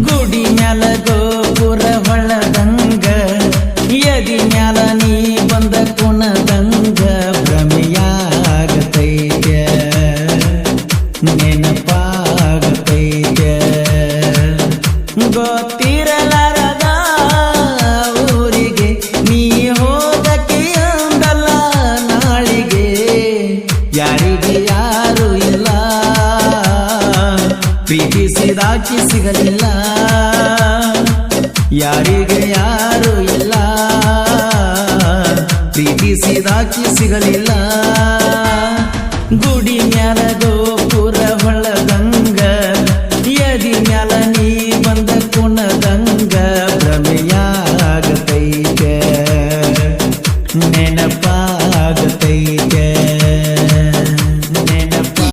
ಗುಡಿ ಮ್ಯಾಲ ಗೋಪುರ ಹೊಳದಂಗ ಎದಿ ಮ್ಯಾಲ ನೀ ಬಂದ ಕುಣದಂಗ ಭ್ರಮೆಯಾಗತೈತೆ ನೆನಪಾಗತೈತೆ ಗೊತ್ತಿರಲಾರದ ಊರಿಗೆ ನೀ ಹೋದಕ್ಕೆ ಅಂದಲ್ಲ ನಾಳಿಗೆ ಯಾರಿಗೆ ಯಾರು ಇಲ್ಲ ಪ್ರೀತಿಸಿದಾಕಿ ಸಿಗಲಿಲ್ಲ ಯಾರಿಗೆ ಯಾರು ಇಲ್ಲ ಪ್ರೀತಿಸಿದಾಕಿ ಸಿಗಲಿಲ್ಲ ಗುಡಿ ಮ್ಯಾಲ